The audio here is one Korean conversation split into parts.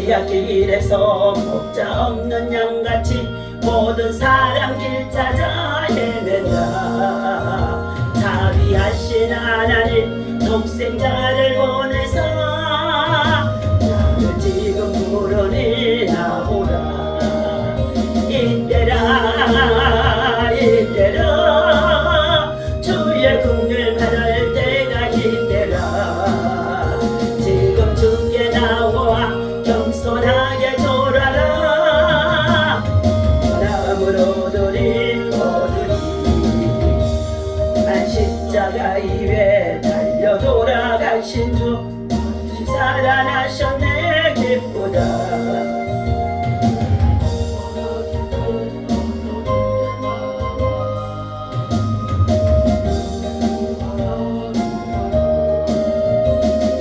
마리아 길에서 목자 없는 양같이 모든 사람 길 찾아 헤맨다. 자비하신 하나님 독생자를 보내서 나를 지금 부르니 나오라. 이때라 이때라 주의 긍휼 받을 때가 이때라. 지금 주께 나와 겸손하게 졸아라. 바람으로 들이 오르니 난 십자가 위에 달려 돌아가신 주 살아나셨네 기쁘다.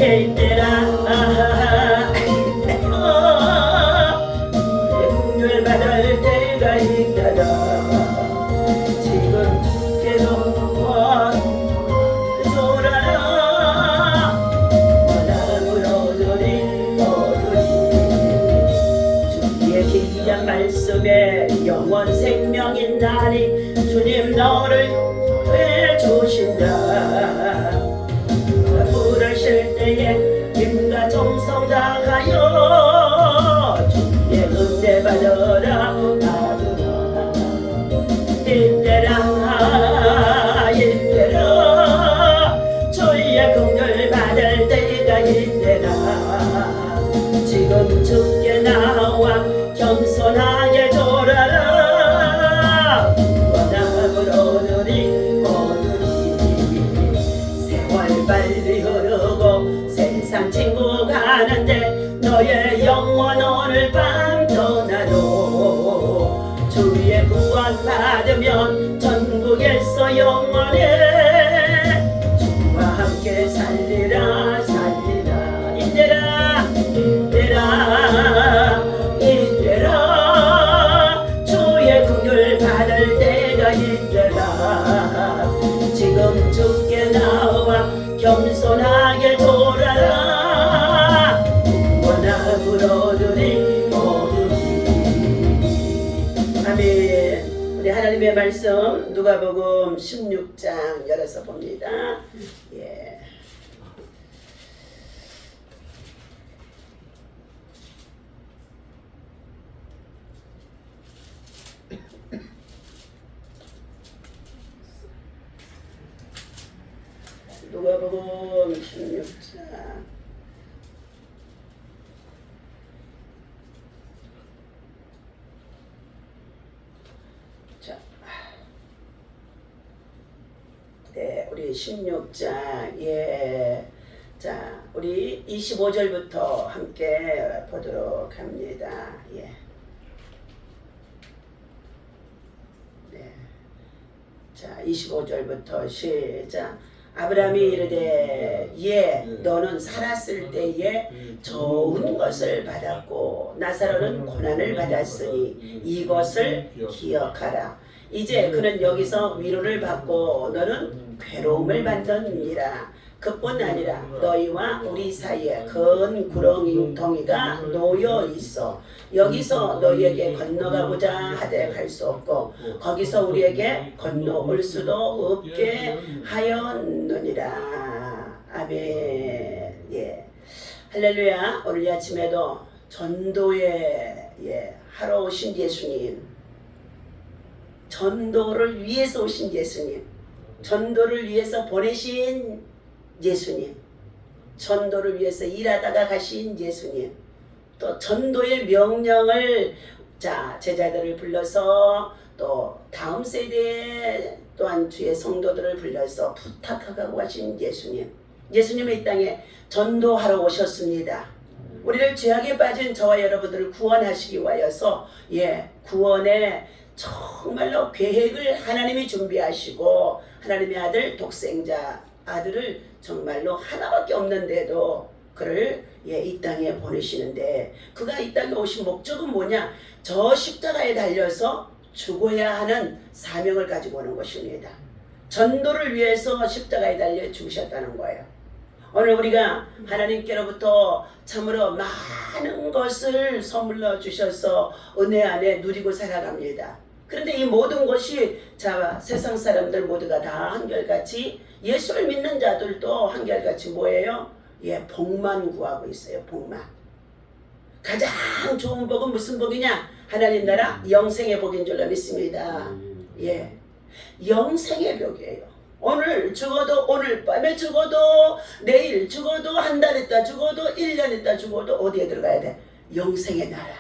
이때라 긍휼 받을 때가 있다라. 지금 주께로 졸아라. 바람으로 들이 오르니 주의 귀한 말씀에 영원 생명 있나니 주님 너를 구해주신다. 부르실 때에 힘과 정성 다하여 주의 은혜 받으라. 이때라 이때라 주의 긍휼 받을 때가 이때라. 지금 주께 나와 겸손하게 졸아라. 원함으로 들이 세월 빨리 흐르고 세상 친구 가는데 너의 영혼 오늘 밤 떠나도 주의 구원 받으면 천국에서 영원해 주와 함께 살리라 살리라. 이때라 이때라 이때라 주의 긍휼 받을 때가 이때라. 지금 주께 나와 겸손하게 졸아라. 원함으로 들이 오르니. 아멘. 우리 하나님의 말씀 누가복음 16장 열어서 봅니다. 예. 누가복음 16장 자, 네, 우리 16장 예, 자, 우리 25절부터 함께 보도록 합니다. 예. 네. 자, 25절부터 시작. 아브라함이 이르되 예 너는 살았을 때에 좋은 것을 받았고 나사로는 고난을 받았으니 이것을 기억하라. 이제 그는 여기서 위로를 받고 너는 괴로움을 받느니라. 그뿐 아니라 너희와 우리 사이에 큰 구렁이가 놓여 있어 여기서 너희에게 건너가고자 하되 갈 수 없고 거기서 우리에게 건너올 수도 없게 하였느니라. 아멘. 예. 할렐루야. 오늘 아침에도 전도에 하러 오신 예수님, 전도를 위해서 오신 예수님, 전도를 위해서 보내신 예수님, 전도를 위해서 일하다가 가신 예수님, 또 전도의 명령을 제자들을 불러서 또 다음 세대에 또한 주의 성도들을 불러서 부탁하고 가신 예수님, 예수님의 이 땅에 전도하러 오셨습니다. 우리를 죄악에 빠진 저와 여러분들을 구원하시기 위하여서 구원의 정말로 계획을 하나님이 준비하시고 하나님의 아들 독생자 아들을 정말로 하나밖에 없는데도 그를 이 땅에 보내시는데 그가 이 땅에 오신 목적은 뭐냐? 저 십자가에 달려서 죽어야 하는 사명을 가지고 오는 것입니다. 전도를 위해서 십자가에 달려 죽으셨다는 거예요. 오늘 우리가 하나님께로부터 참으로 많은 것을 선물로 주셔서 은혜 안에 누리고 살아갑니다. 그런데 이 모든 것이 세상 사람들 모두가 다 한결같이 예수를 믿는 자들도 한결같이 뭐예요? 복만 구하고 있어요. 복만. 가장 좋은 복은 무슨 복이냐? 하나님 나라 영생의 복인 줄로 믿습니다. 영생의 복이에요. 오늘 죽어도, 오늘 밤에 죽어도, 내일 죽어도, 한 달 있다 죽어도, 1년 있다 죽어도 어디에 들어가야 돼? 영생의 나라,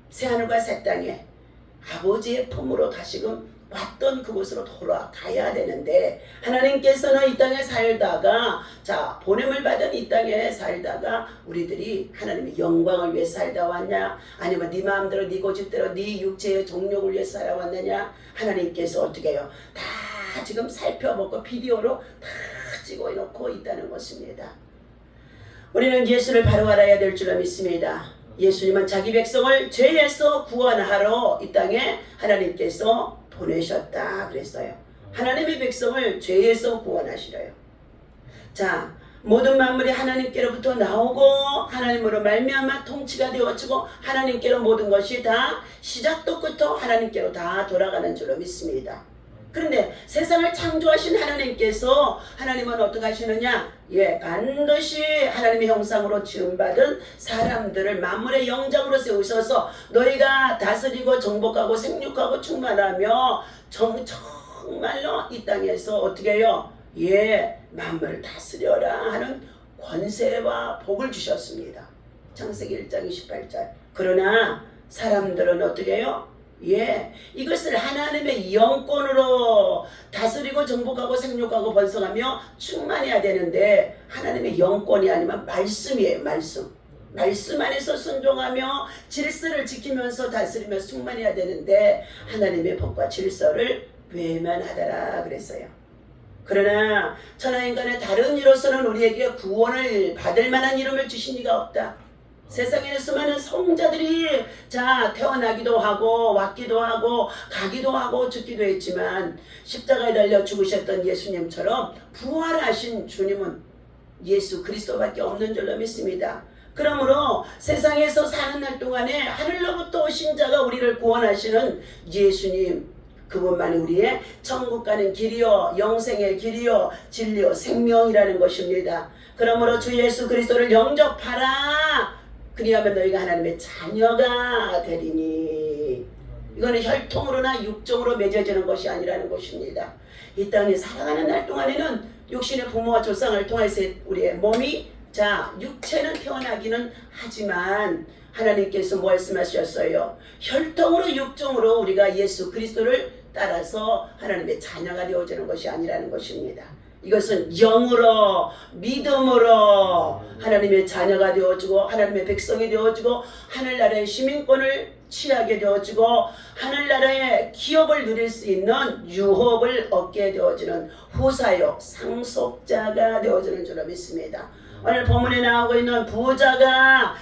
새하늘과 새 땅에 아버지의 품으로 다시금 왔던 그곳으로 돌아가야 되는데, 하나님께서는 이 땅에 살다가 보냄을 받은 이 땅에 살다가 우리들이 하나님의 영광을 위해 살다 왔냐, 아니면 네 마음대로 네 고집대로 네 육체의 정욕을 위해 살아왔느냐. 하나님께서 어떻게 해요? 다 지금 살펴보고 비디오로 다 찍어놓고 있다는 것입니다. 우리는 예수를 바로 알아야 될 줄로 믿습니다. 예수님은 자기 백성을 죄에서 구원하러 이 땅에 하나님께서 보내셨다 그랬어요. 하나님의 백성을 죄에서 구원하시려요. 모든 만물이 하나님께로부터 나오고 하나님으로 말미암아 통치가 되어지고 하나님께로 모든 것이 다 시작도 끝도 하나님께로 다 돌아가는 줄로 믿습니다. 그런데 세상을 창조하신 하나님께서, 하나님은 어떻게 하시느냐? 반드시 하나님의 형상으로 지음받은 사람들을 만물의 영장으로 세우셔서 너희가 다스리고 정복하고 생육하고 충만하며 정말로 이 땅에서 어떻게 해요? 만물을 다스려라 하는 권세와 복을 주셨습니다. 창세기 1장 28절. 그러나 사람들은 어떻게 해요? 이것을 하나님의 영권으로 다스리고 정복하고 생육하고 번성하며 충만해야 되는데, 하나님의 영권이 아니면 말씀이에요. 말씀 안에서 순종하며 질서를 지키면서 다스리며 충만해야 되는데 하나님의 법과 질서를 외면하더라 그랬어요. 그러나 천하인간의 다른 이로서는 우리에게 구원을 받을 만한 이름을 주신 이가 없다. 세상에는 수많은 성자들이 태어나기도 하고 왔기도 하고 가기도 하고 죽기도 했지만, 십자가에 달려 죽으셨던 예수님처럼 부활하신 주님은 예수 그리스도밖에 없는 줄로 믿습니다. 그러므로 세상에서 사는 날 동안에 하늘로부터 오신 자가 우리를 구원하시는 예수님, 그분만이 우리의 천국 가는 길이요 영생의 길이요 진리요 생명이라는 것입니다. 그러므로 주 예수 그리스도를 영접하라. 그리하면 너희가 하나님의 자녀가 되리니. 이거는 혈통으로나 육종으로 맺어지는 것이 아니라는 것입니다. 이 땅에 살아가는 날 동안에는 육신의 부모와 조상을 통해서 우리의 몸이 육체는 태어나기는 하지만 하나님께서 말씀하셨어요. 혈통으로 육종으로 우리가 예수 그리스도를 따라서 하나님의 자녀가 되어지는 것이 아니라는 것입니다. 이것은 영으로 믿음으로 하나님의 자녀가 되어지고 하나님의 백성이 되어지고 하늘나라의 시민권을 취하게 되어지고 하늘나라의 기업을 누릴 수 있는 유업을 얻게 되어지는 후사요 상속자가 되어지는 줄로 믿습니다. 오늘 본문에 나오고 있는 부자가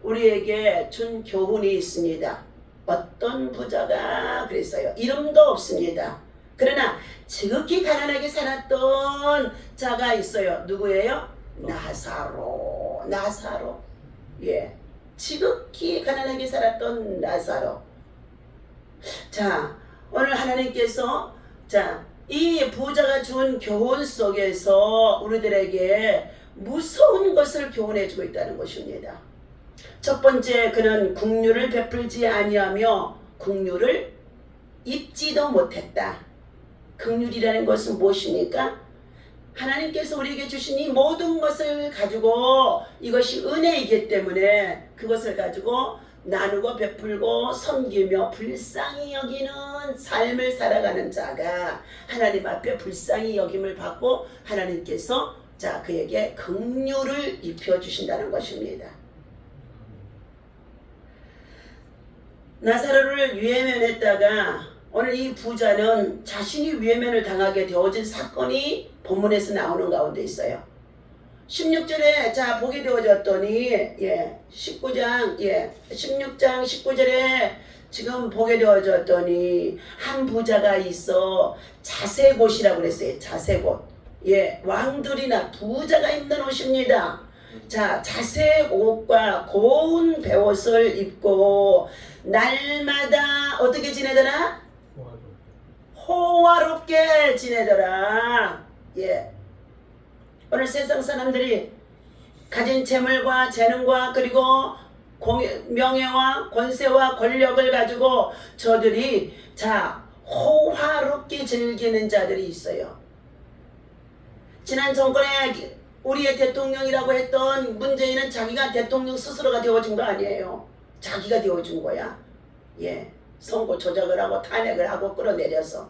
우리에게 준 교훈이 있습니다. 어떤 부자가 그랬어요? 이름도 없습니다. 그러나 지극히 가난하게 살았던 자가 있어요. 누구예요? 나사로. 지극히 가난하게 살았던 나사로. 오늘 하나님께서 이 부자가 준 교훈 속에서 우리들에게 무서운 것을 교훈해주고 있다는 것입니다. 첫 번째, 그는 국류를 베풀지 아니하며 국류를 입지도 못했다. 긍휼이라는 것은 무엇입니까? 하나님께서 우리에게 주신 이 모든 것을 가지고, 이것이 은혜이기 때문에 그것을 가지고 나누고 베풀고 섬기며 불쌍히 여기는 삶을 살아가는 자가 하나님 앞에 불쌍히 여김을 받고 하나님께서 그에게 긍휼을 입혀주신다는 것입니다. 나사로를 외면했다가 오늘 이 부자는 자신이 외면을 당하게 되어진 사건이 본문에서 나오는 가운데 있어요. 16절에 보게 되어졌더니 16장 19절에 지금 보게 되어졌더니 한 부자가 있어 자세곶이라고 그랬어요. 자세곶. 예, 왕들이나 부자가 입는 옷입니다. 자, 자색 옷과 고운 베옷을 입고 날마다 어떻게 지내더라? 호화롭게 지내더라. 예. 오늘 세상 사람들이 가진 재물과 재능과 그리고 명예와 권세와 권력을 가지고 저들이 자 호화롭게 즐기는 자들이 있어요. 지난 정권에 우리의 대통령이라고 했던 문재인은 자기가 대통령 스스로가 되어준 거 아니에요. 자기가 되어준 거야. 예, 선거 조작을 하고 탄핵을 하고 끌어내려서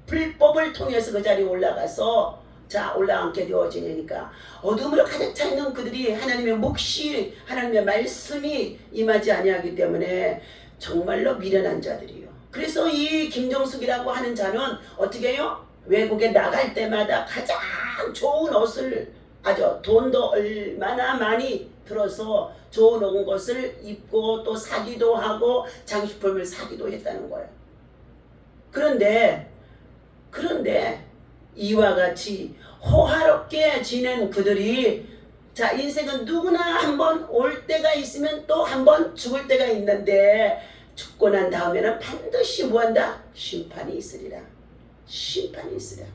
불법을 통해서 그 자리에 올라가서 자 올라앉게 되어지니까 어둠으로 가득 차 있는 그들이 하나님의 몫이 하나님의 말씀이 임하지 아니하기 때문에 정말로 미련한 자들이요. 그래서 이 김정숙이라고 하는 자는 어떻게 해요? 외국에 나갈 때마다 가장 좋은 옷을 아주 돈도 얼마나 많이 들어서 좋은 것을 입고 또 사기도 하고 장식품을 사기도 했다는 거예요. 그런데 이와 같이 호화롭게 지낸 그들이 자 인생은 누구나 한번 올 때가 있으면 또 한번 죽을 때가 있는데 죽고 난 다음에는 반드시 뭐한다? 심판이 있으리라. 심판이 있으리라.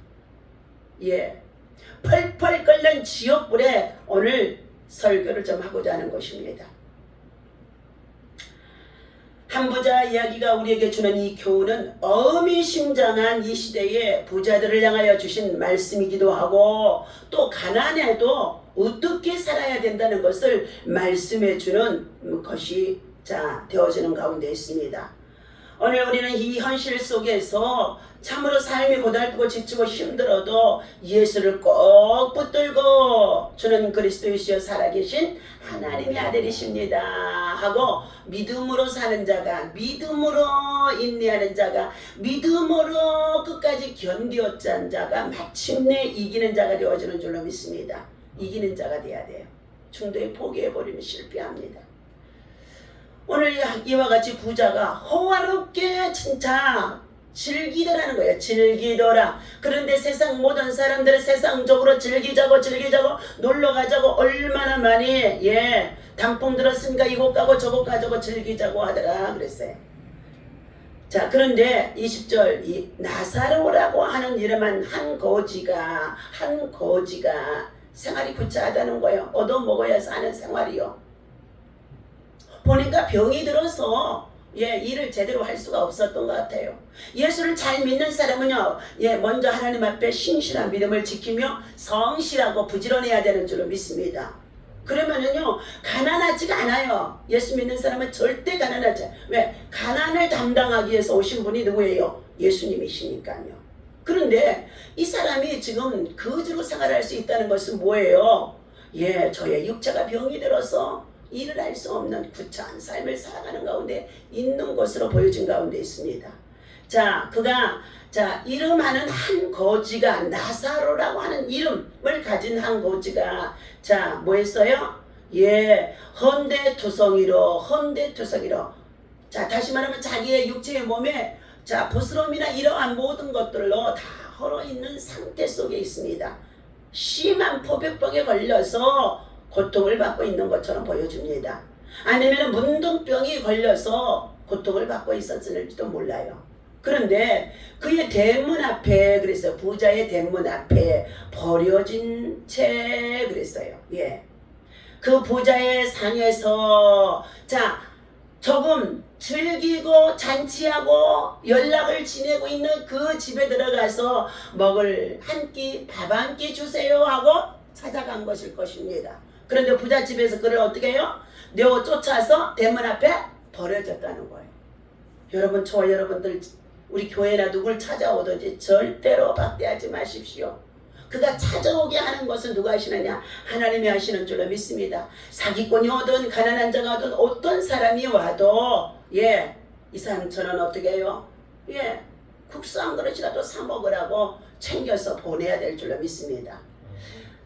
예, 펄펄 끓는 지옥불에 오늘 설교를 좀 하고자 하는 것입니다. 한 부자 이야기가 우리에게 주는 이 교훈은 어미심장한 이 시대의 부자들을 향하여 주신 말씀이기도 하고 또 가난해도 어떻게 살아야 된다는 것을 말씀해 주는 것이 자 되어지는 가운데 있습니다. 오늘 우리는 이 현실 속에서 참으로 삶이 고달프고 지치고 힘들어도 예수를 꼭 붙들고 주는 그리스도이시여 살아계신 하나님의 아들이십니다 하고 믿음으로 사는 자가 믿음으로 인내하는 자가 믿음으로 끝까지 견디었던 자가 마침내 이기는 자가 되어지는 줄로 믿습니다. 이기는 자가 돼야 돼요. 중도에 포기해버리면 실패합니다. 오늘 이와 같이 부자가 호화롭게 진짜 즐기더라는 거예요. 즐기더라. 그런데 세상 모든 사람들은 세상적으로 즐기자고 놀러가자고 얼마나 많이 예 단풍 들었으니까 이곳 가고 저곳 가자고 즐기자고 하더라 그랬어요. 자 그런데 20절 이 나사로라고 하는 이름한 한 거지가 생활이 구차하다는 거예요. 얻어먹어야 사는 생활이요. 보니까 병이 들어서 예, 일을 제대로 할 수가 없었던 것 같아요. 예수를 잘 믿는 사람은요, 예, 먼저 하나님 앞에 신실한 믿음을 지키며 성실하고 부지런해야 되는 줄로 믿습니다. 그러면은요, 가난하지가 않아요. 예수 믿는 사람은 절대 가난하지 않아요. 왜? 가난을 담당하기 위해서 오신 분이 누구예요? 예수님이시니까요. 그런데 이 사람이 지금 거지로 생활할 수 있다는 것은 뭐예요? 예, 저의 육체가 병이 들어서 일을 할 수 없는 구차한 삶을 살아가는 가운데 있는 것으로 보여진 가운데 있습니다. 자, 그가 이름하는 한 거지가 나사로라고 하는 이름을 가진 한 거지가 자, 뭐 했어요? 예, 헌데투성이로. 자, 다시 말하면 자기의 육체의 몸에 자, 부스럼이나 이러한 모든 것들로 다 헐어 있는 상태 속에 있습니다. 심한 포백병에 걸려서 고통을 받고 있는 것처럼 보여줍니다. 아니면 문둥병이 걸려서 고통을 받고 있었을지도 몰라요. 그런데 그의 대문 앞에 그랬어요. 부자의 대문 앞에 버려진 채 그랬어요. 예. 그 부자의 상에서 자 조금 즐기고 잔치하고 연락을 지내고 있는 그 집에 들어가서 먹을 한 끼, 밥 한 끼 주세요 하고 찾아간 것일 것입니다. 그런데 부자 집에서 그를 어떻게 해요? 내어 쫓아서 대문 앞에 버려졌다는 거예요. 여러분, 저와 여러분들 우리 교회나 누굴 찾아오든지 절대로 박대하지 마십시오. 그가 찾아오게 하는 것은 누가 하시느냐? 하나님이 하시는 줄로 믿습니다. 사기꾼이 오든 가난한 자가 오든 어떤 사람이 와도 예, 이 사람처럼 어떻게 해요? 예, 국수 한 그릇이라도 사 먹으라고 챙겨서 보내야 될 줄로 믿습니다.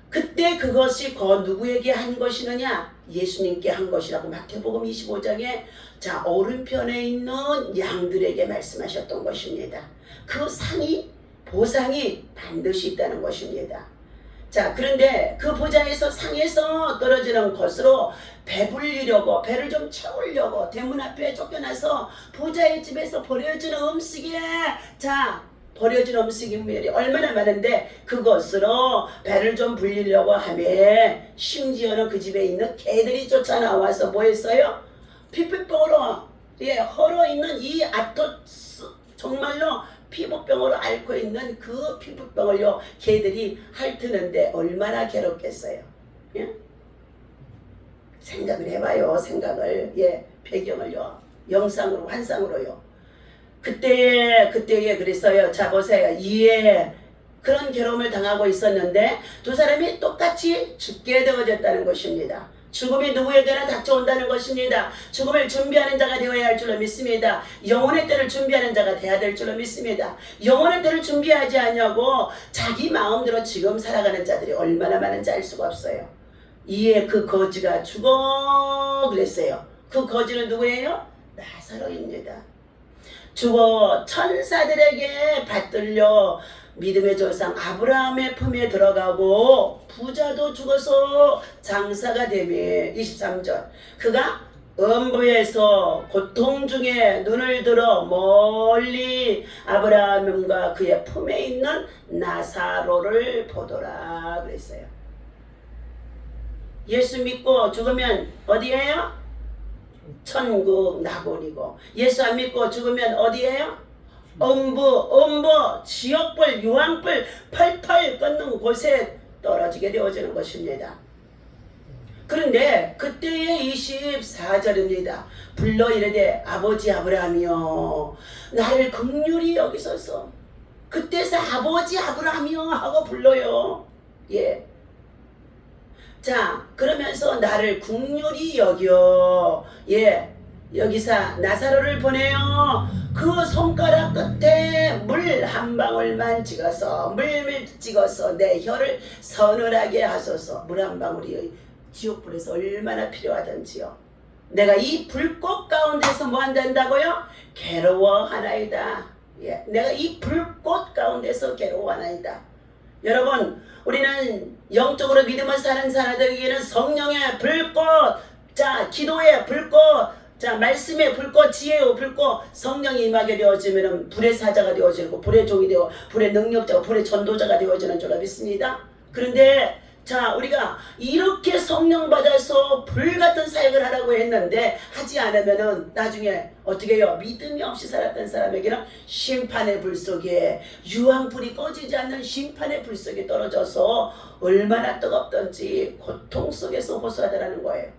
그때 그것이 누구에게 한 것이느냐? 예수님께 한 것이라고 마태복음 25장에 자 오른편에 있는 양들에게 말씀하셨던 것입니다. 그 상이 보상이 반드시 있다는 것입니다. 자, 그런데 그 보좌에서 상에서 떨어지는 것으로 배불리려고, 배를 좀 채우려고 대문 앞에 쫓겨나서 보좌의 집에서 버려지는 음식에, 자, 버려진 음식이 얼마나 많은데 그것으로 배를 좀 불리려고 하며 심지어는 그 집에 있는 개들이 쫓아나와서 뭐 했어요? 피부병으로, 헐어 있는 이 아토스, 정말로 피부병으로 앓고 있는 그 피부병을요 개들이 핥는데 얼마나 괴롭겠어요. 예? 생각을 해봐요. 생각을. 배경을요 영상으로 환상으로요. 그때에 그랬어요. 자, 보세요. 그런 괴로움을 당하고 있었는데 두 사람이 똑같이 죽게 되어졌다는 것입니다. 죽음이 누구에게나 닥쳐온다는 것입니다. 죽음을 준비하는 자가 되어야 할 줄로 믿습니다. 영혼의 때를 준비하는 자가 되어야 될 줄로 믿습니다. 영혼의 때를 준비하지 않냐고 자기 마음대로 지금 살아가는 자들이 얼마나 많은지 알 수가 없어요. 그 거지가 죽어 그랬어요. 그 거지는 누구예요? 나사로입니다. 죽어 천사들에게 받들려 믿음의 조상 아브라함의 품에 들어가고 부자도 죽어서 장사가 되며 23절 그가 음부에서 고통 중에 눈을 들어 멀리 아브라함과 그의 품에 있는 나사로를 보더라 그랬어요. 예수 믿고 죽으면 어디예요? 천국 낙원이고 예수 안 믿고 죽으면 어디예요? 음부, 지옥불, 유황불 펄펄 끓는 곳에 떨어지게 되어지는 것입니다. 그런데 그때의 24절입니다. 불러 이르되 아버지 아브라함이여 나를 긍휼히 여기소서. 그때서 아버지 아브라함이여 하고 불러요. 자, 그러면서 나를 긍휼히 여겨. 여기서 나사로를 보내요. 그 손가락 끝에 물 한 방울만 찍어서 물밀 찍어서 내 혀를 서늘하게 하소서. 물 한 방울이 지옥불에서 얼마나 필요하던지요. 내가 이 불꽃 가운데서 뭐 한다고요? 괴로워하나이다. 내가 이 불꽃 가운데서 괴로워하나이다. 여러분, 우리는 영적으로 믿음을 사는 사람들에게는 성령의 불꽃, 자, 기도의 불꽃, 자, 말씀의 불꽃, 지혜의 불꽃, 성령이 임하게 되어지면 불의 사자가 되어지고 불의 종이 되어 불의 능력자가 불의 전도자가 되어지는 줄 믿습니다. 그런데 자, 우리가 이렇게 성령 받아서 불같은 사역을 하라고 했는데 하지 않으면은 나중에 어떻게 해요? 믿음이 없이 살았던 사람에게는 심판의 불 속에 유황불이 꺼지지 않는 심판의 불 속에 떨어져서 얼마나 뜨겁던지 고통 속에서 호소하더라는 거예요.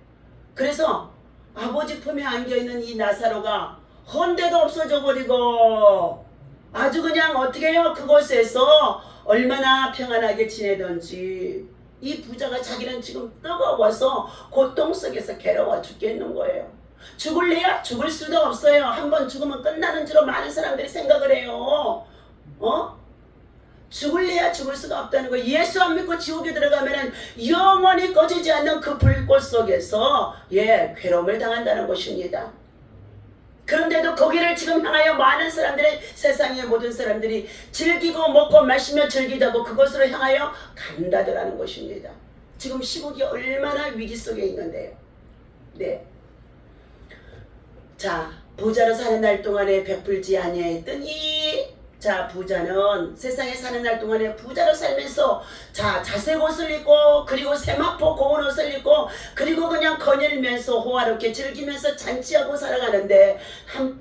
그래서 아버지 품에 안겨있는 이 나사로가 헌데도 없어져 버리고 아주 그냥 어떻게 해요? 그곳에서 얼마나 평안하게 지내던지 이 부자가 자기는 지금 뜨거워서 고통 속에서 괴로워 죽겠는 거예요. 죽을래야? 죽을 수도 없어요. 한번 죽으면 끝나는 줄로 많은 사람들이 생각을 해요. 죽을래야 죽을 수가 없다는 거예요. 예수 안 믿고 지옥에 들어가면 영원히 꺼지지 않는 그 불꽃 속에서 괴로움을 당한다는 것입니다. 그런데도 거기를 지금 향하여 많은 사람들이, 세상의 모든 사람들이 즐기고 먹고 마시며 즐기자고 그것으로 향하여 간다더라는 것입니다. 지금 시국이 얼마나 위기 속에 있는데요. 자, 부자로 사는 날 동안에 베풀지 아니하였던 자, 부자는 세상에 사는 날 동안에 부자로 살면서 자, 자색 옷을 입고 그리고 세마포 고운 옷을 입고 그리고 그냥 거닐면서 호화롭게 즐기면서 잔치하고 살아가는데 한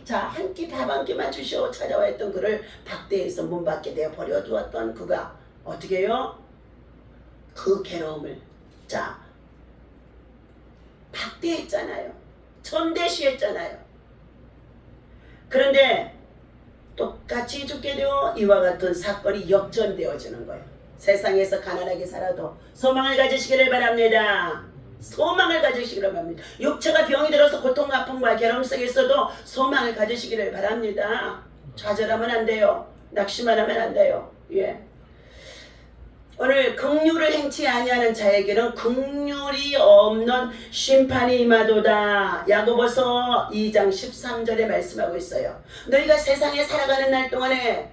끼 밥 한 끼만 주시오 찾아와 했던 그를 박대에서 문 밖에 내어 버려두었던 그가 어떻게 해요? 그 괴로움을 자, 박대했잖아요. 전대시했잖아요. 그런데 똑같이 죽게 되어 이와 같은 사건이 역전되어지는 거예요. 세상에서 가난하게 살아도 소망을 가지시기를 바랍니다. 소망을 가지시기를 바랍니다. 육체가 병이 들어서 고통, 아픔과 괴로움 속에서도 소망을 가지시기를 바랍니다. 좌절하면 안 돼요. 낙심만 하면 안 돼요. 오늘 긍휼을 행치 아니하는 자에게는 긍휼이 없는 심판이 임하도다. 야고보서 2장 13절에 말씀하고 있어요. 너희가 세상에 살아가는 날 동안에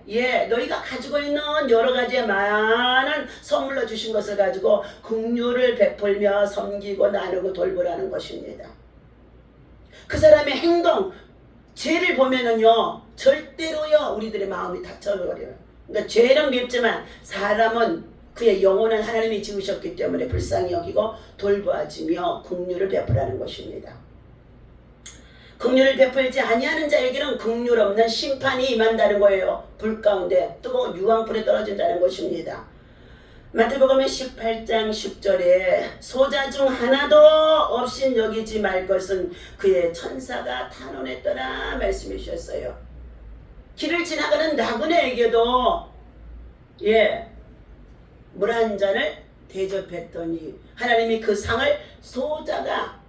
너희가 가지고 있는 여러 가지의 많은 선물로 주신 것을 가지고 긍휼을 베풀며 섬기고 나누고 돌보라는 것입니다. 그 사람의 행동, 죄를 보면은요 절대로요 우리들의 마음이 닫혀버려요. 그러니까 죄는 밉지만 사람은 그의 영혼은 하나님이 지으셨기 때문에 불쌍히 여기고 돌보아주며 긍휼을 베풀라는 것입니다. 긍휼을 베풀지 아니하는 자에게는 긍휼 없는 심판이 임한다는 거예요. 불 가운데 뜨거운 유황불에 떨어진다는 것입니다. 마태복음 18장 10절에 소자 중 하나도 없인 여기지 말 것은 그의 천사가 탄원했더라 말씀해 주셨어요. 길을 지나가는 나그네에게도 물 한 잔을 대접했더니 하나님이 그 상을 소자가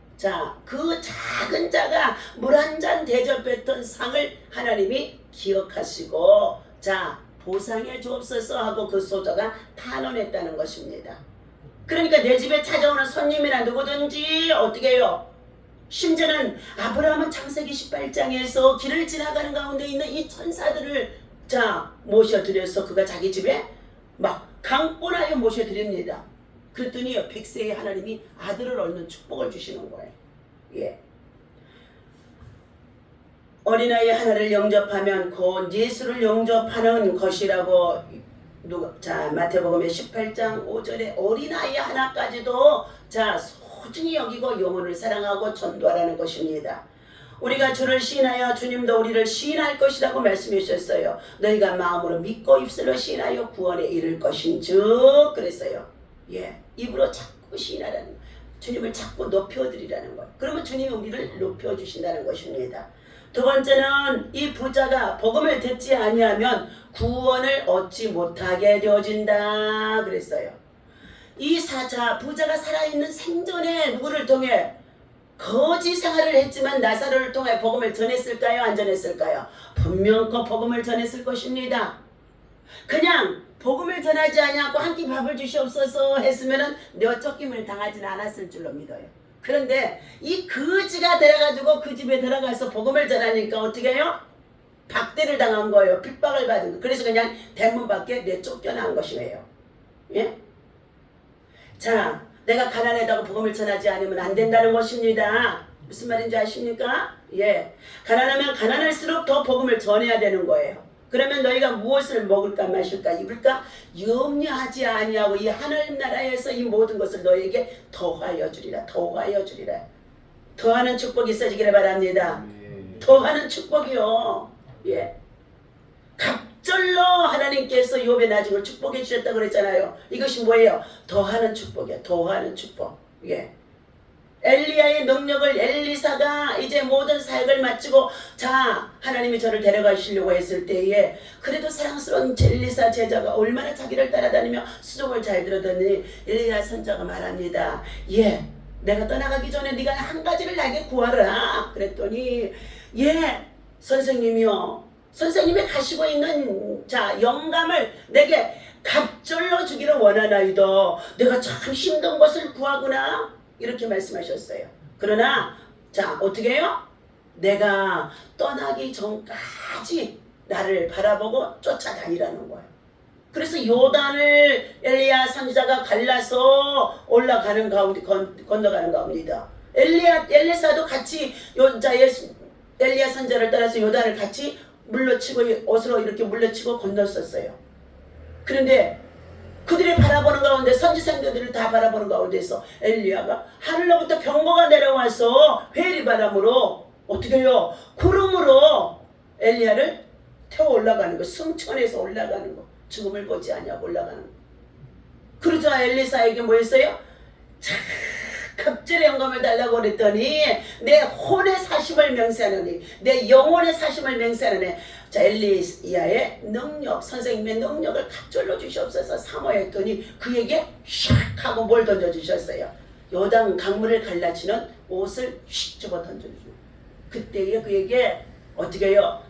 그 작은 자가 물 한 잔 대접했던 상을 하나님이 기억하시고 보상해 주옵소서 하고 그 소자가 탄원했다는 것입니다. 그러니까 내 집에 찾아오는 손님이나 누구든지 어떻게 해요? 심지어는 아브라함은 창세기 18장에서 길을 지나가는 가운데 있는 이 천사들을 모셔드려서 그가 자기 집에 막 강권하여 모셔드립니다. 그랬더니 100세의 하나님이 아들을 얻는 축복을 주시는 거예요. 어린아이 하나를 영접하면 곧 예수를 영접하는 것이라고 마태복음의 18장 5절에 어린아이 하나까지도 소중히 여기고 영혼을 사랑하고 전도하라는 것입니다. 우리가 주를 시인하여 주님도 우리를 시인할 것이라고 말씀해 주셨어요. 너희가 마음으로 믿고 입술로 시인하여 구원에 이를 것인즉 그랬어요. 입으로 자꾸 시인하라는 거예요. 주님을 자꾸 높여드리라는 거예요. 그러면 주님이 우리를 높여주신다는 것입니다. 두 번째는 이 부자가 복음을 듣지 아니하면 구원을 얻지 못하게 되어진다 그랬어요. 이 부자가 살아있는 생전에 누구를 통해 거지 생활을 했지만 나사로를 통해 복음을 전했을까요? 안 전했을까요? 분명코 복음을 전했을 것입니다. 그냥 복음을 전하지 아니하고 한 끼 밥을 주시옵소서 했으면은 내 쫓김을 당하지는 않았을 줄로 믿어요. 그런데 이 거지가 들어가지고 그 집에 들어가서 복음을 전하니까 어떻게 해요? 박대를 당한 거예요. 핍박을 받은 거. 그래서 그냥 대문 밖에 내쫓겨난 것이에요. 내가 가난하다고 복음을 전하지 않으면 안 된다는 것입니다. 무슨 말인지 아십니까? 가난하면 가난할수록 더 복음을 전해야 되는 거예요. 그러면 너희가 무엇을 먹을까 마실까 입을까 염려하지 아니하고 이 하늘나라에서 이 모든 것을 너희에게 더하여 주리라. 더하여 주리라. 더하는 축복이 있어지기를 바랍니다. 더하는 축복이요. 갑절로 하나님께서 욥의 나중을 축복해 주셨다고 그랬잖아요. 이것이 뭐예요? 더하는 축복이에요. 더하는 축복. 엘리야의 능력을 엘리사가 이제 모든 사역을 마치고 하나님이 저를 데려가시려고 했을 때에 그래도 사랑스러운 엘리사 제자가 얼마나 자기를 따라다니며 수종을 잘 들었더니 엘리야 선자가 말합니다. 내가 떠나가기 전에 네가 한 가지를 나에게 구하라 그랬더니 선생님이요, 선생님이 가시고 있는 영감을 내게 갑절로 주기를 원하나이다. 내가 참 힘든 것을 구하구나 이렇게 말씀하셨어요. 그러나 어떻게 해요? 내가 떠나기 전까지 나를 바라보고 쫓아다니라는 거예요. 그래서 요단을 엘리야 선지자가 갈라서 올라가는 가운데 건너가는 가운데다. 엘리사도 같이 엘리야 선지자를 따라서 요단을 같이 물러치고 옷으로 이렇게 물러치고 건넜었어요. 그런데 그들이 바라보는 가운데 선지생들을 다 바라보는 가운데서 엘리야가 하늘로부터 경고가 내려와서 회리바람으로 어떻게 해요? 구름으로 엘리야를 태워 올라가는 거, 승천해서 올라가는 거, 죽음을 보지 아니하고 올라가는 거. 그러자 엘리사에게 뭐 했어요? 갑절의 영감을 달라고 그랬더니 내 혼의 사심을 맹세하느니 내 영혼의 사심을 맹세하느니 엘리야의 능력, 선생님의 능력을 갑절로 주시옵소서 사모했더니 그에게 샥 하고 뭘 던져주셨어요? 요단 강물을 갈라치는 옷을 휙 집어 던져주셨어요. 그때에 그에게 어떻게 해요?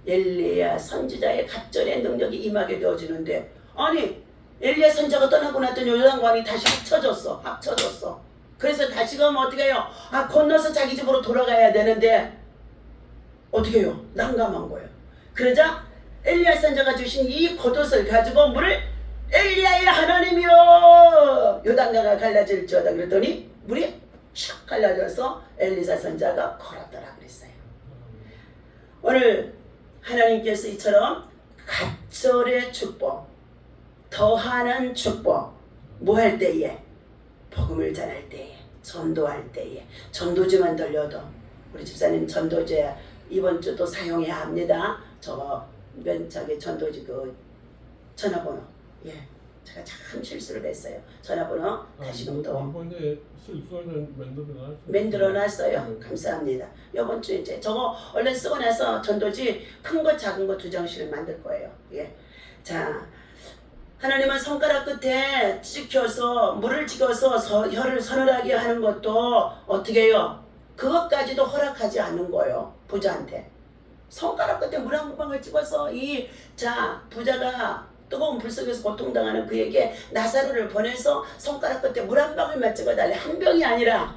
엘리야 선지자의 갑절의 능력이 임하게 되어지는데 아니 엘리야 선자가 떠나고 났더니 요단강이 다시 합쳐졌어. 그래서 다시금 어떻게 해요? 건너서 자기 집으로 돌아가야 되는데 어떻게 해요? 난감한 거예요. 그러자 엘리야 선자가 주신 이 겉옷을 가지고 물을 엘리야의 하나님이여 요단강가 갈라질지어다 그랬더니 물이 샥 갈라져서 엘리사 선자가 걸었더라 그랬어요. 오늘 하나님께서 이처럼 갑절의 축복, 더하는 축복, 뭐 할 때에? 복음을 전할 때에, 전도할 때에, 전도지만 돌려도 우리 집사님 전도제 이번 주도 사용해야 합니다. 저기 전도지 그 전화번호, 제가 참 실수를 했어요. 전화번호 다시금 또 이번에 실수는 만들어놨어요. 감사합니다. 이번 주 이제 저거 얼른 쓰고 나서 전도지 큰 거 작은 거 2장씩을 만들 거예요. 자, 하나님은 손가락 끝에 찍혀서 물을 찍어서 혀를 서늘하게 하는 것도 어떻게 해요? 그것까지도 허락하지 않는 거예요. 부자한테. 손가락 끝에 물 한 방울 찍어서 부자가 뜨거운 불 속에서 고통당하는 그에게 나사로를 보내서 손가락 끝에 물 한 방울만 찍어달래. 한 병이 아니라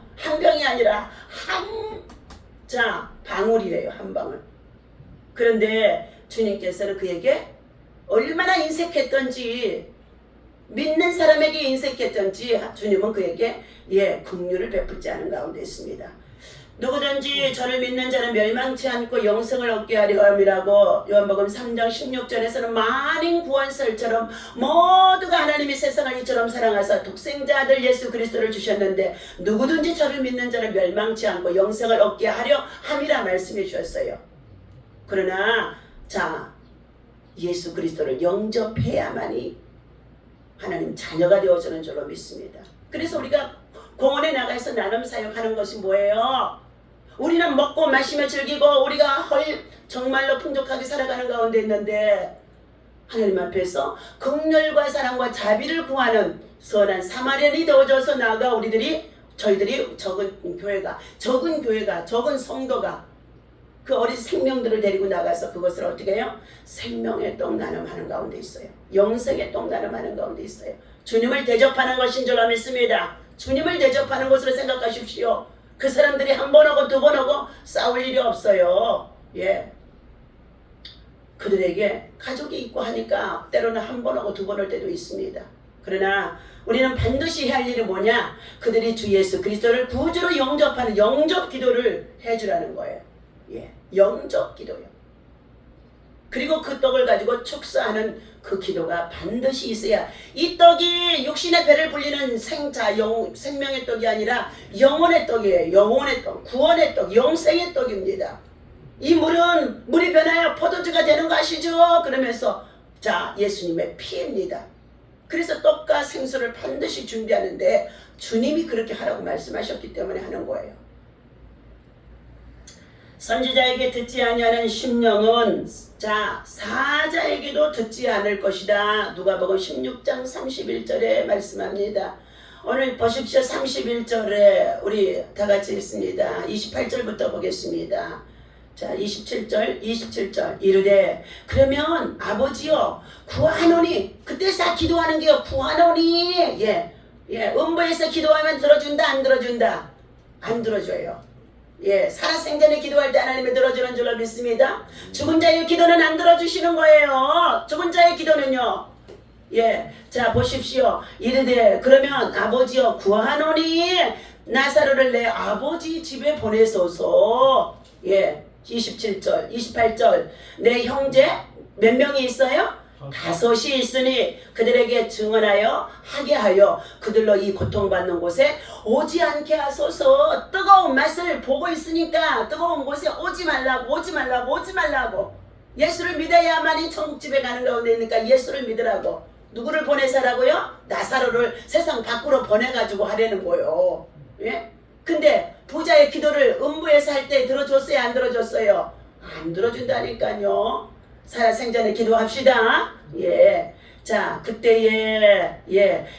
방울이래요. 한 방울. 그런데 주님께서는 그에게 얼마나 인색했던지, 믿는 사람에게 인색했던지 주님은 그에게 긍휼을 베풀지 않은 가운데 있습니다. 누구든지 저를 믿는 자는 멸망치 않고 영생을 얻게 하려 함이라고 요한복음 3장 16절에서는 많은 구원설처럼 모두가 하나님이 세상을 이처럼 사랑하사 독생자 아들 예수 그리스도를 주셨는데 누구든지 저를 믿는 자는 멸망치 않고 영생을 얻게 하려 함이라 말씀해 주셨어요. 그러나 예수 그리스도를 영접해야만이 하나님 자녀가 되어주는 줄로 믿습니다. 그래서 우리가 공원에 나가서 나눔 사역하는 것이 뭐예요? 우리는 먹고 마시며 즐기고 우리가 정말로 풍족하게 살아가는 가운데 있는데 하나님 앞에서 긍휼과 사랑과 자비를 구하는 선한 사마리안이 되어줘서 나아가 저희들이 적은 교회가 적은 성도가 그 어린 생명들을 데리고 나가서 그것을 어떻게 해요? 생명의 떡 나눔하는 가운데 있어요. 영생의 떡 나눔하는 가운데 있어요. 주님을 대접하는 것인 줄 믿습니다. 주님을 대접하는 것으로 생각하십시오. 그 사람들이 한 번 오고 두 번 오고 싸울 일이 없어요. 그들에게 가족이 있고 하니까 때로는 한 번 오고 두 번 올 때도 있습니다. 그러나 우리는 반드시 해야 할 일이 뭐냐? 그들이 주 예수 그리스도를 구주로 영접하는 영접 기도를 해주라는 거예요. 영접 기도요. 그리고 그 떡을 가지고 축사하는 그 기도가 반드시 있어야 이 떡이 육신의 배를 불리는 생명의 떡이 아니라 영혼의 떡이에요. 영혼의 떡, 구원의 떡, 영생의 떡입니다. 이 물이 변하여 포도주가 되는 거 아시죠? 그러면서 예수님의 피입니다. 그래서 떡과 생수를 반드시 준비하는데 주님이 그렇게 하라고 말씀하셨기 때문에 하는 거예요. 선지자에게 듣지 아니하는 심령은 사자에게도 듣지 않을 것이다. 누가복음 16장 31절에 말씀합니다. 오늘 보십시오. 31절에 우리 다같이 읽습니다. 28절부터 보겠습니다. 27절 이르되 그러면 아버지여 구하노니 그때 기도하는 게요. 구하노니 음부에서 기도하면 들어준다 안 들어준다? 안 들어줘요. 살아생전에 기도할 때 하나님이 들어주는 줄로 믿습니다. 죽은 자의 기도는 안 들어주시는 거예요. 죽은 자의 기도는요. 보십시오. 이르되 그러면 아버지여 구하노니 나사로를 내 아버지 집에 보내소서. 27절 28절 내 형제 몇 명이 있어요? 5이 있으니 그들에게 증언하여 하게 하여 그들로 이 고통받는 곳에 오지 않게 하소서. 뜨거운 맛을 보고 있으니까 뜨거운 곳에 오지 말라고. 예수를 믿어야만이 천국집에 가는 가운데 있으니까 예수를 믿으라고. 누구를 보내서라고요? 나사로를 세상 밖으로 보내가지고 하려는 거요. 근데 부자의 기도를 음부에서 할 때 들어줬어요? 안 들어줬어요? 안 들어준다니까요. 살아생전에 기도합시다. 그때에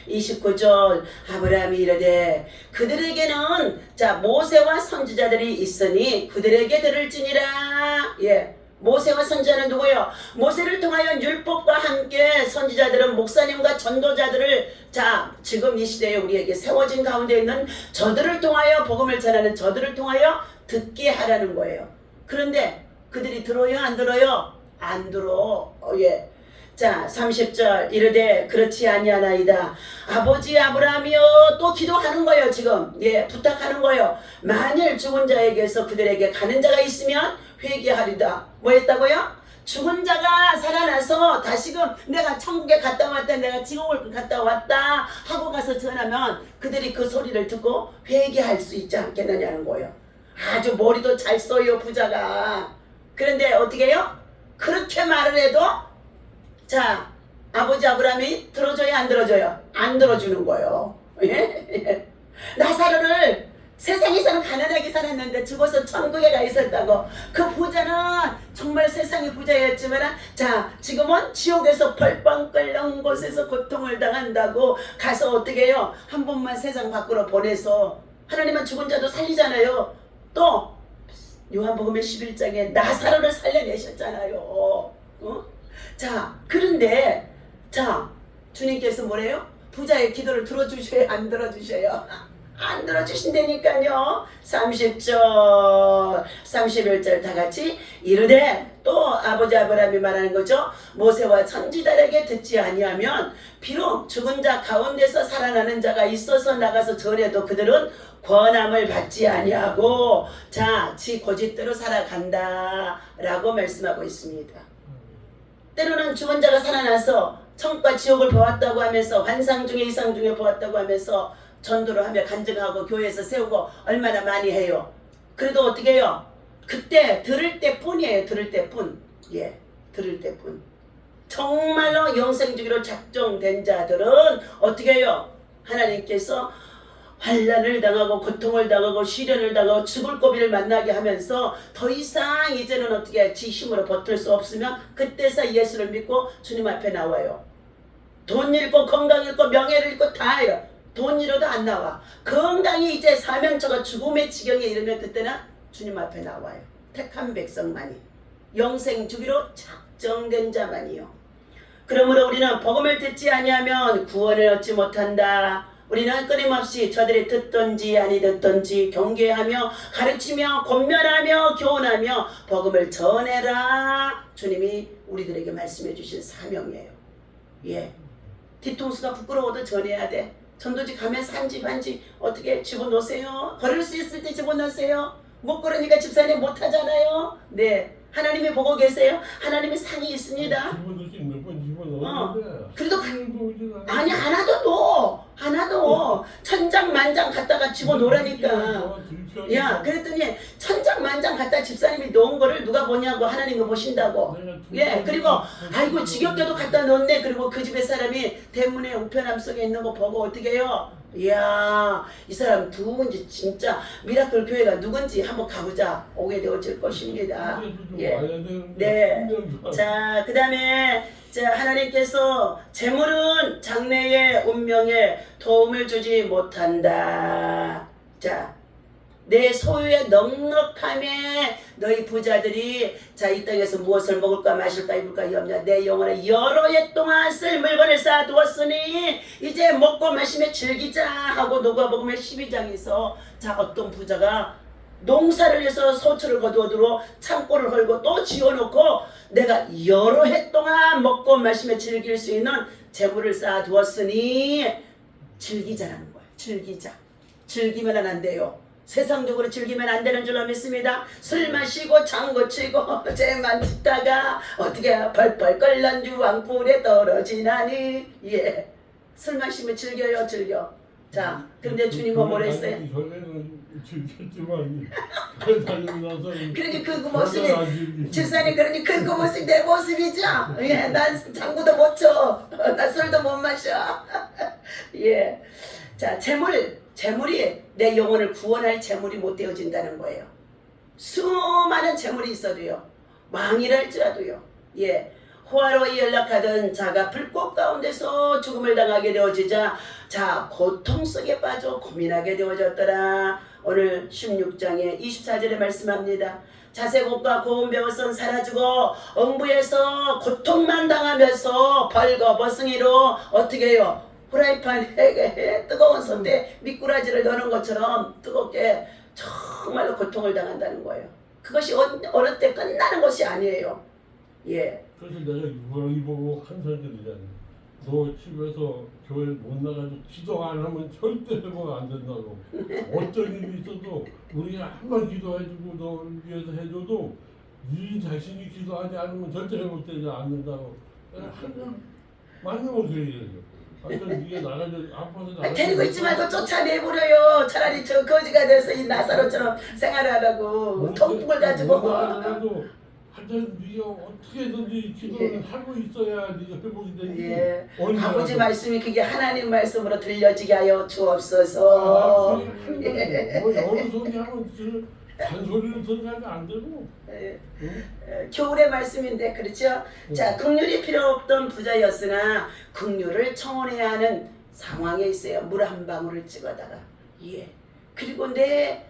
29절 아브라함이 이르되 그들에게는 모세와 선지자들이 있으니 그들에게 들을지니라. 모세와 선지자는 누구예요? 모세를 통하여 율법과 함께 선지자들은 목사님과 전도자들을 지금 이 시대에 우리에게 세워진 가운데 있는 저들을 통하여 복음을 전하는 저들을 통하여 듣게 하라는 거예요. 그런데 그들이 들어요? 안 들어요? 안 들어. 예. 자 30절 이르되 그렇지 아니하나이다. 아버지 아브라함이여 또 기도하는 거예요. 지금 부탁하는 거예요. 만일 죽은 자에게서 그들에게 가는 자가 있으면 회개하리다. 뭐 했다고요? 죽은 자가 살아나서 다시금 내가 천국에 갔다 왔다 내가 지옥을 갔다 왔다 하고 가서 전하면 그들이 그 소리를 듣고 회개할 수 있지 않겠느냐는 거예요. 아주 머리도 잘 써요 부자가. 그런데 어떻게 해요? 그렇게 말을 해도 아버지 아브라함이 들어줘요 안 들어줘요? 안 들어주는 거예요. 나사로를 세상에서는 가난하게 살았는데 죽어서 천국에 가 있었다고. 그 부자는 정말 세상의 부자였지만 지금은 지옥에서 벌빵 끓는 곳에서 고통을 당한다고 가서 어떻게 해요? 한 번만 세상 밖으로 보내서 하나님은 죽은 자도 살리잖아요. 또 요한복음의 11장에 나사로를 살려내셨잖아요. 그런데 주님께서 뭐래요? 부자의 기도를 들어주셔요 안 들어주셔요? 안 들어주신다니까요. 30절 31절 다같이 이르되 또 아버지 아브라함이 말하는 거죠. 모세와 선지자에게 듣지 아니하면 비록 죽은 자 가운데서 살아나는 자가 있어서 나가서 전해도 그들은 권함을 받지 아니하고 지 고집대로 살아간다 라고 말씀하고 있습니다. 때로는 죽은 자가 살아나서 천국과 지옥을 보았다고 하면서 환상 중에 이상 중에 보았다고 하면서 전도를 하며 간증하고 교회에서 세우고 얼마나 많이 해요. 그래도 어떻게 해요? 그때 들을 때뿐이에요. 들을 때뿐. 들을 때뿐. 정말로 영생 주기로 작정된 자들은 어떻게 해요? 하나님께서 환난을 당하고 고통을 당하고 시련을 당하고 죽을 고비를 만나게 하면서 더 이상 이제는 어떻게 지 힘으로 버틸 수 없으면 그때서 예수를 믿고 주님 앞에 나와요. 돈 잃고 건강 잃고 명예를 잃고 다 해요. 돈 잃어도 안 나와. 건강이 이제 사면초가 죽음의 지경에 이르면 그때는 주님 앞에 나와요. 택한 백성만이 영생 주기로 작정된 자만이요. 그러므로 우리는 복음을 듣지 아니하면 구원을 얻지 못한다. 우리는 끊임없이 저들이 듣든지 아니 듣든지 경계하며 가르치며 권면하며 교훈하며 복음을 전해라. 주님이 우리들에게 말씀해 주신 사명이에요. 뒤통수가 부끄러워도 전해야 돼. 전도지 가면서 한 집 한 집 어떻게 집어넣으세요? 걸을 수 있을 때 집어넣으세요. 못 걸으니까 집사님 못하잖아요. 하나님이 보고 계세요. 하나님의 상이 있습니다. 집어넣을 수 있는 건 집어넣었는데 그래도 아니 하나도 천장만장 갖다가 집어넣으라니까. 그랬더니 천장만장 갖다 집사님이 넣은 거를 누가 보냐고 하나님이 보신다고. 그리고 아이고 지겹게도 갖다 넣었네. 그리고 그 집의 사람이 대문에 우편함 속에 있는 거 보고 어떻게 해요? 이야 이 사람 누군지 진짜 미라클 교회가 누군지 한번 가보자 오게 되어질 것입니다. 그 다음에 하나님께서 재물은 장래의 운명에 도움을 주지 못한다. 내 소유의 넉넉함에 너희 부자들이 이 땅에서 무엇을 먹을까 마실까 입을까 염려 내 영혼에 여러 해 동안 쓸 물건을 쌓아두었으니 이제 먹고 마시며 즐기자 하고 누가복음의 12장에서 어떤 부자가 농사를 해서 소출을 거두어두고 창고를 헐고 또 지어놓고 내가 여러 해 동안 먹고 마시며 즐길 수 있는 재물을 쌓아두었으니 즐기자라는 거예요. 즐기면 안 돼요. 세상적으로 즐기면 안 되는 줄로 믿습니다. 술 마시고 장구 치고 죄만 짓다가 어떻게 펄펄 끓는 유황불에 떨어지나니. 술 마시면 즐겨. 그런데 주님은 뭐라 했어요? 그러니 그 모습이 집사님 그러니 그 모습이 내 모습이죠. 난 장구도 못 쳐. 난 술도 못 마셔. 재물이 내 영혼을 구원할 재물이 못 되어진다는 거예요. 수많은 재물이 있어도요. 왕이랄지라도요. 호화로이 연락하던 자가 불꽃 가운데서 죽음을 당하게 되어지자 고통 속에 빠져 고민하게 되어졌더라. 오늘 16장에 24절에 말씀합니다. 자색옷과 고운 배옷은 사라지고 음부에서 고통만 당하면서 벌거벗은이로 어떻게 해요? 후라이팬에 뜨거운 선대 미꾸라지를 넣는 것처럼 뜨겁게 정말로 고통을 당한다는 거예요. 그것이 어느 때 끝나는 것이 아니에요. 예. 그래서 내가 유광이 보고 항상 그러잖아. 너 집에서 교회 못 나가도 기도 안 하면 절대 회복 안 된다고. 어떤 일이 있어도 우리가 한번 기도해주고 너를 위해서 해줘도 네 자신이 기도하지 않으면 절대 회복되지 않는다고. 내가 항상 맞는 그 얘기예요. 하여튼 네가 나가서 아파서 나가서 데리고 있지 말고 쫓아내버려요. 차라리 저 거지가 돼서 이 나사로처럼 생활하라고 통풍을 가지고. 나가도 하여튼 네가 어떻게든지 기도를 하고 있어야 네가 회복이 되지. 예. 얼마나 아버지 더- 말씀이 그게 하나님 말씀으로 들려지게 하여 주옵소서. 뭐 여러 소리 하면 그 잔소리를 들어가면 안 되고. 예. 응? 겨울의 말씀인데 그렇죠? 자, 긍휼이 필요 없던 부자였으나 긍휼을 청원해야 하는 상황에 있어요. 물 한 방울을 찍어다가. 예. 그리고 내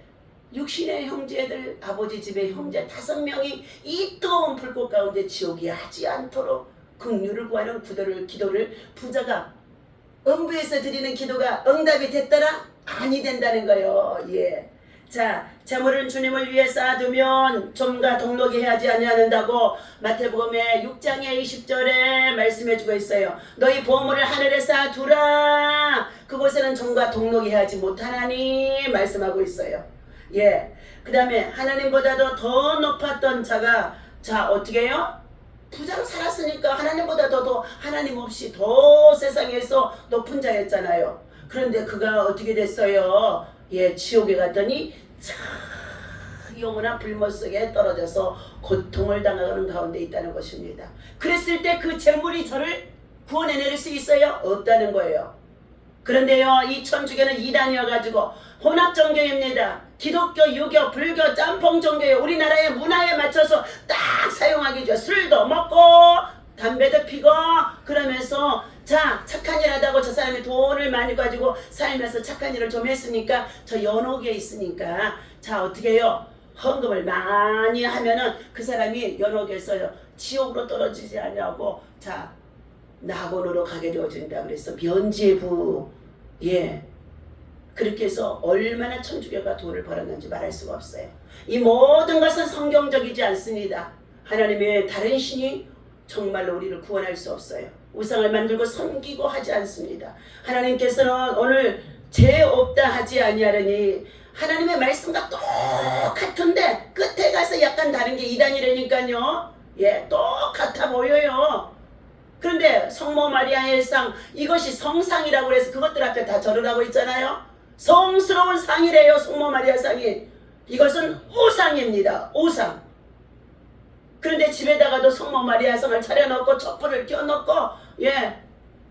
육신의 형제들, 아버지 집의 형제 5명이 이 뜨거운 불꽃 가운데 지옥이 하지 않도록 긍휼을 구하는 기도를 부자가 음부에서 드리는 기도가 응답이 됐더라? 아니 된다는 거예요. 예. 자, 재물은 주님을 위해 쌓아두면 좀과 동록이 하지 아니하는다고 마태복음의 6장의 20절에 말씀해주고 있어요. 너희 보물을 하늘에 쌓아두라. 그곳에는 좀과 동록이 하지 못하나니 말씀하고 있어요. 예. 그 다음에 하나님보다도 더 높았던 자가 자 어떻게 해요? 부자로 살았으니까 하나님보다도 더 하나님 없이 더 세상에서 높은 자였잖아요. 그런데 그가 어떻게 됐어요? 예, 지옥에 갔더니 영원한 불못 속에 떨어져서 고통을 당하는 가운데 있다는 것입니다. 그랬을 때 그 재물이 저를 구원해낼 수 있어요? 없다는 거예요. 그런데요, 이 천주교는 이단이어가지고 혼합종교입니다. 기독교, 유교, 불교, 짬뽕 종교예요. 우리나라의 문화에 맞춰서 딱 사용하기죠. 술도 먹고 담배도 피고 그러면서 자 착한 일 하다고 저 사람이 돈을 많이 가지고 살면서 착한 일을 좀 했으니까 저 연옥에 있으니까 자 어떻게 해요? 헌금을 많이 하면은 그 사람이 연옥에서 지옥으로 떨어지지 않냐고 자 낙원으로 가게 되어준다 그래서 면죄부 예 그렇게 해서 얼마나 천주교가 돈을 벌었는지 말할 수가 없어요. 이 모든 것은 성경적이지 않습니다. 하나님의 다른 신이 정말로 우리를 구원할 수 없어요. 우상을 만들고 섬기고 하지 않습니다. 하나님께서는 오늘 죄 없다 하지 아니하려니 하나님의 말씀과 똑같은데 끝에 가서 약간 다른 게 이단이라니까요. 예, 똑같아 보여요. 그런데 성모 마리아의 상 이것이 성상이라고 해서 그것들 앞에 다 절을 하고 있잖아요. 성스러운 상이래요. 성모 마리아 상이. 이것은 우상입니다. 우상. 그런데 집에다가도 성모 마리아 상을 차려놓고 촛불을 켜놓고 예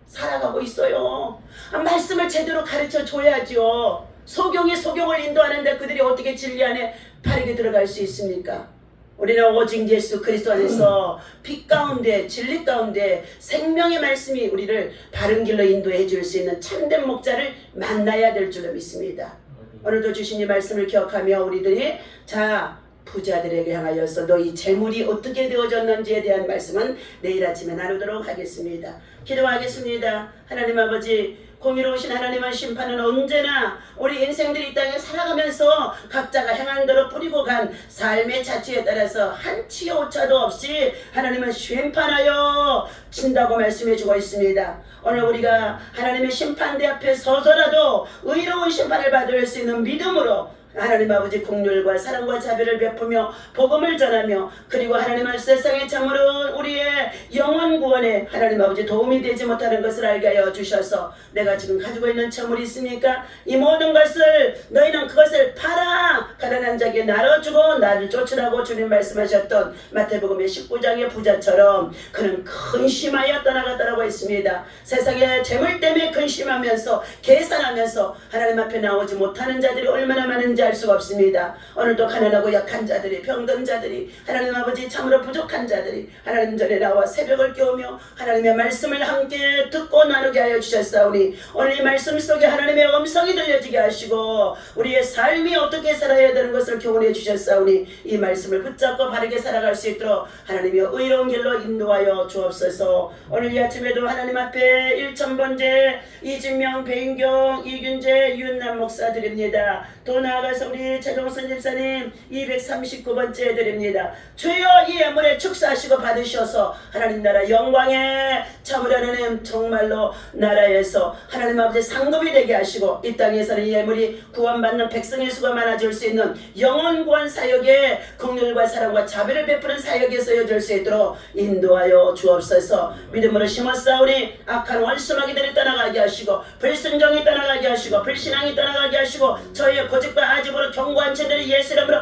살아가고 있어요. 말씀을 제대로 가르쳐 줘야죠. 소경이 소경을 인도하는데 그들이 어떻게 진리 안에 바르게 들어갈 수 있습니까? 우리는 오직 예수 그리스도 안에서 빛 가운데 진리 가운데 생명의 말씀이 우리를 바른 길로 인도해 줄 수 있는 참된 목자를 만나야 될 줄로 믿습니다. 오늘도 주신 이 말씀을 기억하며 우리들이 자 부자들에게 향하여서 너희 재물이 어떻게 되어졌는지에 대한 말씀은 내일 아침에 나누도록 하겠습니다. 기도하겠습니다. 하나님 아버지 공의로우신 하나님의 심판은 언제나 우리 인생들이 이 땅에 살아가면서 각자가 행한 대로 뿌리고 간 삶의 자취에 따라서 한치 오차도 없이 하나님은 심판하여 친다고 말씀해 주고 있습니다. 오늘 우리가 하나님의 심판대 앞에 서서라도 의로운 심판을 받을 수 있는 믿음으로 하나님 아버지 긍휼과 사랑과 자비를 베푸며 복음을 전하며 그리고 하나님은 세상의 참으로 우리의 영원 구원에 하나님 아버지 도움이 되지 못하는 것을 알게 하여 주셔서 내가 지금 가지고 있는 재물이 있으니까 이 모든 것을 너희는 그것을 팔아 가난한 자에게 나눠주고 나를 쫓으라고 주님 말씀하셨던 마태복음의 19장의 부자처럼 그는 근심하여 떠나갔다라고 했습니다. 세상의 재물 때문에 근심하면서 계산하면서 하나님 앞에 나오지 못하는 자들이 얼마나 많은지 존재할 수가 없습니다. 오늘도 가난하고 약한 자들이, 병든 자들이, 하나님 아버지 참으로 부족한 자들이 하나님 전에 나와 새벽을 깨우며 하나님의 말씀을 함께 듣고 나누게 하여 주셨사오니 오늘 이 말씀 속에 하나님의 음성이 들려지게 하시고 우리의 삶이 어떻게 살아야 되는 것을 교훈해 주셨사오니 이 말씀을 붙잡고 바르게 살아갈 수 있도록 하나님의 의로운 길로 인도하여 주옵소서. 오늘 이 아침에도 하나님 앞에 1000번째 이진명, 배인경, 이균재, 윤남 목사 드립니다. 또 나아가서 우리 최종선 집사님 239번째 드립니다. 주여 이 예물에 축사하시고 받으셔서 하나님 나라 영광에 참으로 하나님 정말로 나라에서 하나님 아버지 상급이 되게 하시고 이 땅에서는 이 예물이 구원받는 백성의 수가 많아질 수 있는 영혼 구원 사역에 긍휼과 사랑과 자비를 베푸는 사역에 쓰여질 수 있도록 인도하여 주옵소서. 믿음으로 심었사오니 악한 원수마귀들이 떠나가게 하시고 불순종이 떠나가게 하시고 불신앙이 떠나가게 하시고 저희의 고집과 아집으로 견고한 채들이 예수 이름으로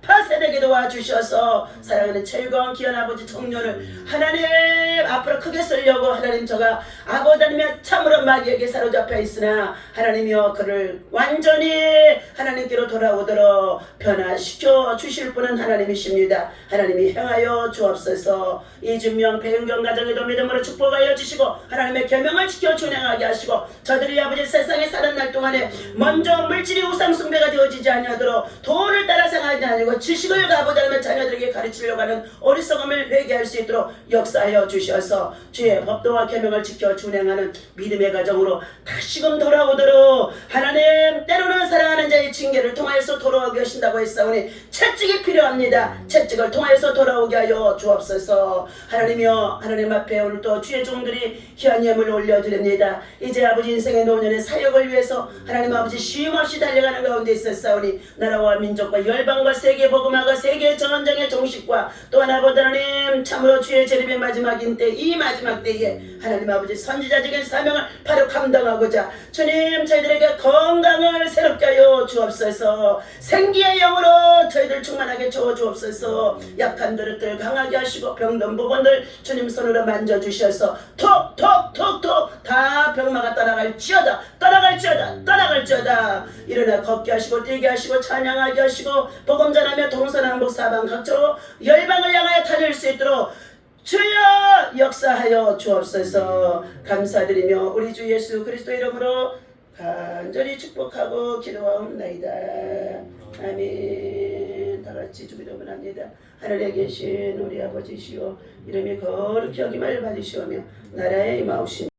파쇄되게 도와주셔서 사랑하는 최유광 귀한 아버지 청년을 하나님 앞으로 크게 쓰려고 하나님 저가 아고다니며 참으로 마귀에게 사로잡혀 있으나 하나님이여 그를 완전히 하나님께로 돌아오도록 변화시켜 주실 분은 하나님이십니다. 하나님이 행하여 주옵소서. 이준명 배은경 가정에도 믿음으로 축복하여 주시고 하나님의 계명을 지켜 준행하게 하시고 저들이 아버지 세상에 사는 날 동안에 먼저 물질이 우상 숭배가 되어지지 아니하도록 돈을 따라 생각하지 아니고 지식을 가보자면 자녀들에게 가르치려고 하는 어리석음을 회개할 수 있도록 역사하여 주셔서 주의 법도와 계명을 지켜 준행하는 믿음의 가정으로 다시금 돌아오도록 하나님 때로는 사랑하는 자의 징계를 통하여서 돌아오게 하신다고 했사오니 채찍이 필요합니다. 채찍을 통하여서 돌아오게 하여 주옵소서. 하나님이여 하나님 앞에 오늘 또 주의 종들이 귀한 예물을 올려드립니다. 이제 아버지 인생의 노년의 사역을 위해서 하나님 아버지 쉼없이 달려가는 가운데 있었사오니 나라와 민족과 열방과 세계 복음화가 세계 전쟁의 종식과 또 하나보다 하나님 참으로 주의 재림의 마지막인 때 이 마지막 때에 하나님 아버지 선지자적인 사명을 바로 감당하고자 주님 저희들에게 건강을 새롭게 하여 주옵소서. 생기의 영으로 저희들 충만하게 채워 주옵소서. 약한 그릇들 강하게 하시고 병든 부분들 주님 손으로 만져주셔서 톡톡톡톡 다 병마가 떠나갈지어다 일어나 걷게 하시고 뛰게 하시고 찬양하게 하시고 복음 전하며 동서남북 사방 각처로 열방을 향하여 다닐 수 있도록 주여 역사하여 주옵소서. 감사드리며 우리 주 예수 그리스도 이름으로 간절히 축복하고 기도하옵나이다. 아멘. 다같이 주기도문 합니다. 하늘에 계신 우리 아버지시오 이름이 거룩히 여김을 받으시오며 나라에 임하옵시며